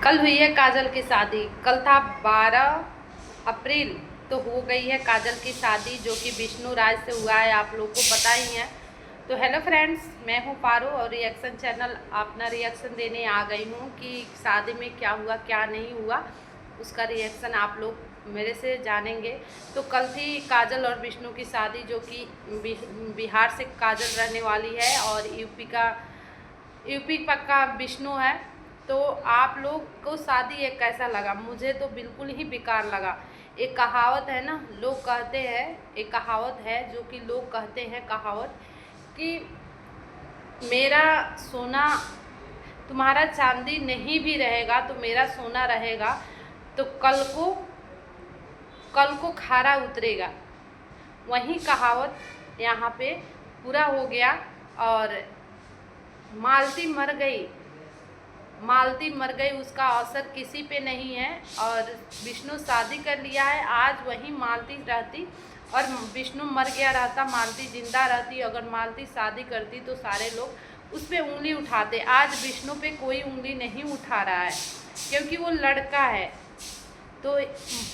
कल हुई है काजल की शादी। कल था 12 अप्रैल। तो हो गई है काजल की शादी जो कि विष्णु राज से हुआ है, आप लोग को पता ही है। तो हेलो फ्रेंड्स, मैं हूँ पारो और रिएक्शन चैनल अपना रिएक्शन देने आ गई हूँ कि शादी में क्या हुआ क्या नहीं हुआ, उसका रिएक्शन आप लोग मेरे से जानेंगे। तो कल थी काजल और विष्णु की शादी जो कि बिहार से काजल रहने वाली है और यूपी का विष्णु है। तो आप लोग को शादी ये कैसा लगा? मुझे तो बिल्कुल ही बेकार लगा। एक कहावत है ना, लोग कहते हैं, एक कहावत है जो कि लोग कहते हैं कहावत कि मेरा सोना तुम्हारा चांदी नहीं भी रहेगा तो मेरा सोना रहेगा, तो कल को खारा उतरेगा। वही कहावत यहाँ पे पूरा हो गया और मालती मर गई, उसका असर किसी पे नहीं है। और विष्णु शादी कर लिया है, आज वही मालती रहती और विष्णु मर गया रहता, मालती जिंदा रहती। अगर मालती शादी करती तो सारे लोग उस पर उंगली उठाते। आज विष्णु पे कोई उंगली नहीं उठा रहा है क्योंकि वो लड़का है। तो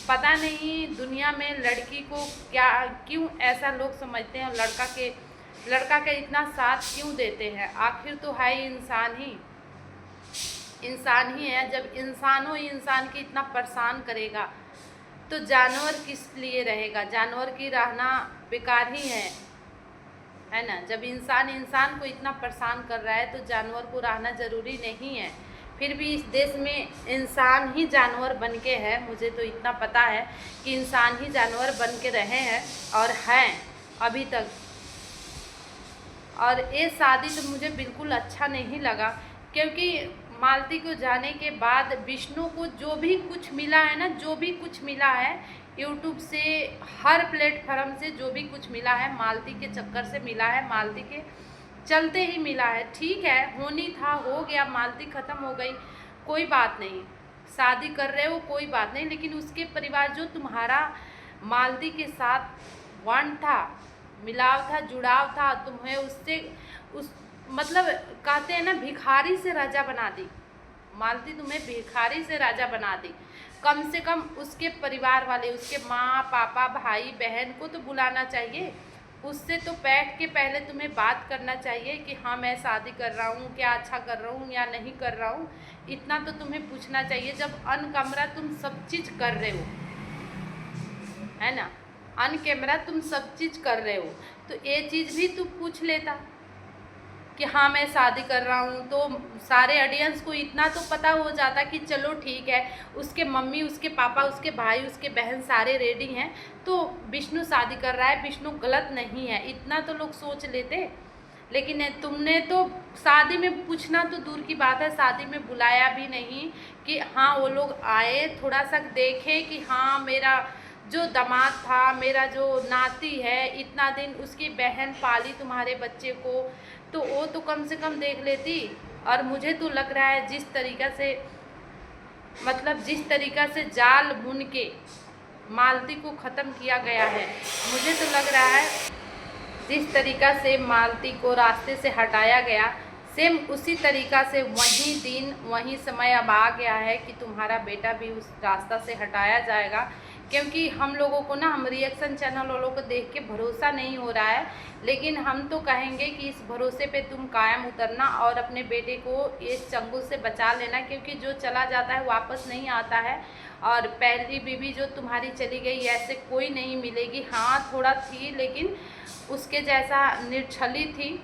पता नहीं दुनिया में लड़की को क्यों ऐसा लोग समझते हैं, लड़का के इतना साथ क्यों देते हैं? आखिर तो है इंसान ही है। जब इंसान की इतना परेशान करेगा तो जानवर किस लिए रहेगा? जानवर की रहना बेकार ही है ना। जब इंसान को इतना परेशान कर रहा है तो जानवर को रहना ज़रूरी नहीं है। फिर भी इस देश में इंसान ही जानवर बन के है। मुझे तो इतना पता है कि इंसान ही जानवर बन के रहे हैं और हैं अभी तक। और ये शादी तो मुझे बिल्कुल अच्छा नहीं लगा क्योंकि मालती को जाने के बाद विष्णु को जो भी कुछ मिला है ना, जो भी कुछ मिला है यूट्यूब से, हर प्लेटफॉर्म से जो भी कुछ मिला है मालती के चक्कर से मिला है, मालती के चलते ही मिला है। ठीक है, होनी था, हो गया, मालती ख़त्म हो गई, कोई बात नहीं, शादी कर रहे हो कोई बात नहीं। लेकिन उसके परिवार जो तुम्हारा मालती के साथ वन था, मिलाव था, जुड़ाव था, तुम्हें उससे उस मतलब कहते हैं ना, भिखारी से राजा बना दी मालती, तुम्हें भिखारी से राजा बना दी। कम से कम उसके परिवार वाले, उसके माँ पापा भाई बहन को तो बुलाना चाहिए, उससे तो बैठ के पहले तुम्हें बात करना चाहिए कि हाँ मैं शादी कर रहा हूँ, क्या अच्छा कर रहा हूँ या नहीं कर रहा हूँ, इतना तो तुम्हें पूछना चाहिए। जब अन कैमरा तुम सब चीज़ कर रहे हो, है ना, अन कैमरा तुम सब चीज़ कर रहे हो, तो ये चीज़ भी तू पूछ लेता कि हाँ मैं शादी कर रहा हूँ। तो सारे ऑडियंस को इतना तो पता हो जाता कि चलो ठीक है, उसके मम्मी, उसके पापा, उसके भाई, उसके बहन सारे रेडी हैं, तो विष्णु शादी कर रहा है, विष्णु गलत नहीं है, इतना तो लोग सोच लेते। लेकिन तुमने तो शादी में पूछना तो दूर की बात है, शादी में बुलाया भी नहीं कि हाँ वो लोग आए, थोड़ा सा देखें कि हाँ मेरा जो दामाद था, मेरा जो नाती है, इतना दिन उसकी बहन पाली तुम्हारे बच्चे को, तो वो तो कम से कम देख लेती। और मुझे तो लग रहा है जिस तरीक़ा से जाल बुन के मालती को ख़त्म किया गया है, मुझे तो लग रहा है जिस तरीक़ा से मालती को रास्ते से हटाया गया, सेम उसी तरीक़ा से वही दिन वही समय अब आ गया है कि तुम्हारा बेटा भी उस रास्ता से हटाया जाएगा। क्योंकि हम लोगों को ना, हम रिएक्शन चैनल वालों को देख के भरोसा नहीं हो रहा है, लेकिन हम तो कहेंगे कि इस भरोसे पे तुम कायम उतरना और अपने बेटे को इस चंगुल से बचा लेना, क्योंकि जो चला जाता है वापस नहीं आता है। और पहली बीवी जो तुम्हारी चली गई, ऐसे कोई नहीं मिलेगी। हाँ थोड़ा थी लेकिन उसके जैसा निर्छली थी,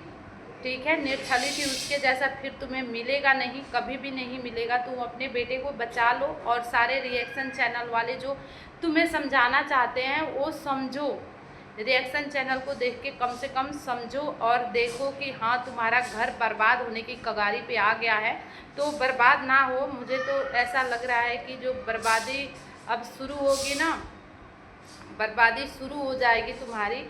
ठीक है, निर्छली थी, उसके जैसा फिर तुम्हें मिलेगा नहीं, कभी भी नहीं मिलेगा। तुम अपने बेटे को बचा लो और सारे रिएक्शन चैनल वाले जो तुम्हें समझाना चाहते हैं वो समझो, रिएक्शन चैनल को देख के कम से कम समझो और देखो कि हाँ तुम्हारा घर बर्बाद होने की कगारी पे आ गया है, तो बर्बाद ना हो। मुझे तो ऐसा लग रहा है कि जो बर्बादी अब शुरू होगी ना, बर्बादी शुरू हो जाएगी तुम्हारी।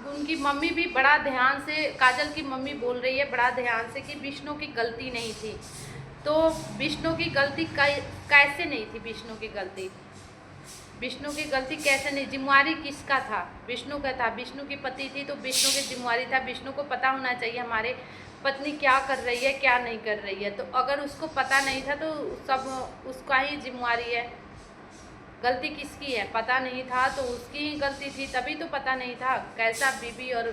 उनकी मम्मी भी बड़ा ध्यान से, काजल की मम्मी बोल रही है बड़ा ध्यान से कि विष्णु की गलती नहीं थी। तो विष्णु की गलती कैसे नहीं थी? विष्णु की गलती कैसे नहीं? जिम्मेवारी किसका था? विष्णु का था, विष्णु की पति थी तो विष्णु की जिम्मेवारी था। विष्णु को पता होना चाहिए हमारे पत्नी क्या कर रही है क्या नहीं कर रही है। तो अगर उसको पता नहीं था तो सब उसका ही जिम्मेवारी है। गलती किसकी है? पता नहीं था तो उसकी ही गलती थी, तभी तो पता नहीं था। कैसा बीवी और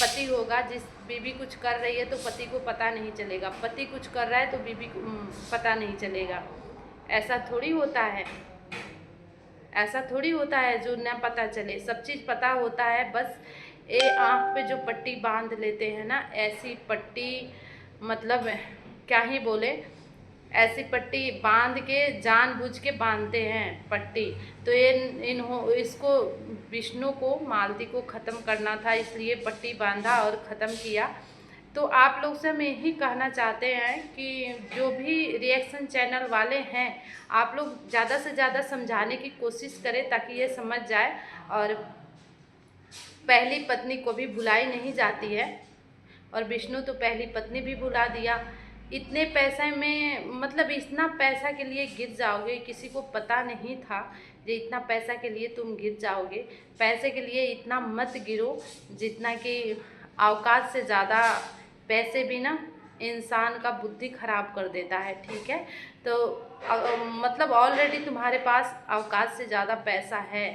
पति होगा? जिस बीवी कुछ कर रही है तो पति को पता नहीं चलेगा, पति कुछ कर रहा है तो बीवी को पता नहीं चलेगा। ऐसा थोड़ी होता है, ऐसा थोड़ी होता है जो ना पता चले। सब चीज़ पता होता है। बस ये आँख पे जो पट्टी बांध लेते हैं ना, ऐसी पट्टी, मतलब क्या ही बोले, ऐसी पट्टी बांध के जानबूझ के बांधते हैं पट्टी। तो ये इसको विष्णु को, मालती को ख़त्म करना था, इसलिए पट्टी बांधा और ख़त्म किया। तो आप लोग से हम यही कहना चाहते हैं कि जो भी रिएक्शन चैनल वाले हैं, आप लोग ज़्यादा से ज़्यादा समझाने की कोशिश करें ताकि ये समझ जाए। और पहली पत्नी को भी भुलाई नहीं जाती है, और विष्णु तो पहली पत्नी भी भुला दिया। इतने पैसे में, मतलब इतना पैसा के लिए गिर जाओगे, किसी को पता नहीं था कि इतना पैसा के लिए तुम गिर जाओगे। पैसे के लिए इतना मत गिरो जितना कि औकात से ज़्यादा पैसे भी ना इंसान का बुद्धि खराब कर देता है, ठीक है। तो मतलब ऑलरेडी तुम्हारे पास औकात से ज़्यादा पैसा है,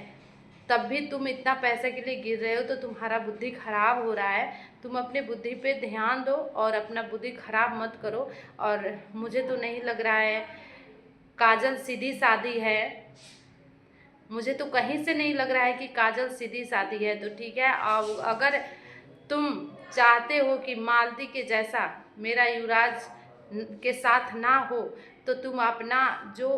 तब भी तुम इतना पैसे के लिए गिर रहे हो, तो तुम्हारा बुद्धि खराब हो रहा है। तुम अपने बुद्धि पे ध्यान दो और अपना बुद्धि खराब मत करो। और मुझे तो नहीं लग रहा है काजल सीधी सादी है, मुझे तो कहीं से नहीं लग रहा है कि काजल सीधी सादी है। तो ठीक है, अब अगर तुम चाहते हो कि मालती के जैसा मेरा युवराज के साथ ना हो, तो तुम अपना जो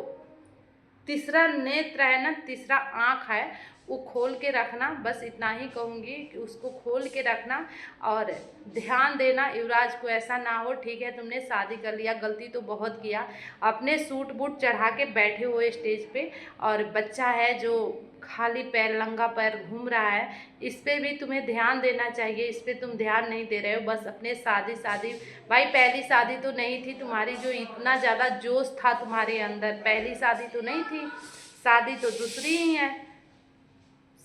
तीसरा नेत्र है ना, तीसरा आँख है, वो खोल के रखना। बस इतना ही कहूँगी कि उसको खोल के रखना और ध्यान देना युवराज को ऐसा ना हो। ठीक है, तुमने शादी कर लिया, गलती तो बहुत किया, अपने सूट बूट चढ़ा के बैठे हुए स्टेज पे, और बच्चा है जो खाली पैर, नंगा पैर घूम रहा है, इस पे भी तुम्हें ध्यान देना चाहिए। इस पे तुम ध्यान नहीं दे रहे हो, बस अपने शादी शादी। भाई पहली शादी तो नहीं थी तुम्हारी, जो इतना ज़्यादा जोश था तुम्हारे अंदर, पहली शादी तो नहीं थी, शादी तो दूसरी ही है,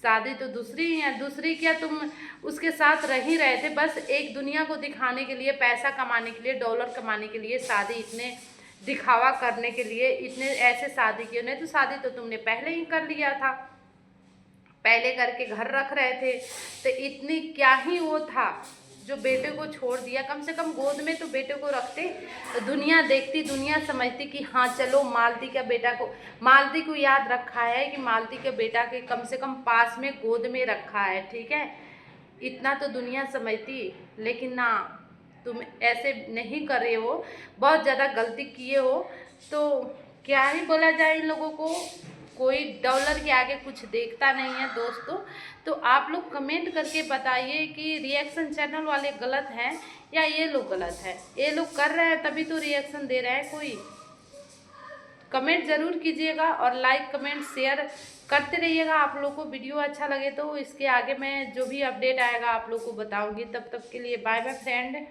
शादी तो दूसरी ही है। दूसरी क्या, तुम उसके साथ रह ही रहे थे, बस एक दुनिया को दिखाने के लिए, पैसा कमाने के लिए, डॉलर कमाने के लिए शादी, इतने दिखावा करने के लिए इतने ऐसे शादी किए। नहीं तो शादी तो तुमने पहले ही कर लिया था, पहले करके घर रख रहे थे। तो इतनी क्या ही वो था जो बेटे को छोड़ दिया। कम से कम गोद में तो बेटे को रखते, तो दुनिया देखती, दुनिया समझती कि हाँ चलो मालती का बेटा को, मालती को याद रखा है कि मालती के बेटा के कम से कम पास में गोद में रखा है, ठीक है, इतना तो दुनिया समझती। लेकिन ना, तुम ऐसे नहीं कर रहे हो, बहुत ज़्यादा गलती किए हो। तो क्या ही बोला जाए इन लोगों को, कोई डॉलर के आगे कुछ देखता नहीं है दोस्तों। तो आप लोग कमेंट करके बताइए कि रिएक्शन चैनल वाले गलत हैं या ये लोग गलत है। ये लोग कर रहे हैं तभी तो रिएक्शन दे रहे हैं। कोई कमेंट ज़रूर कीजिएगा और लाइक कमेंट शेयर करते रहिएगा। आप लोग को वीडियो अच्छा लगे तो इसके आगे मैं जो भी अपडेट आएगा आप लोग को बताऊंगी। तब तक के लिए बाय बाय फ्रेंड।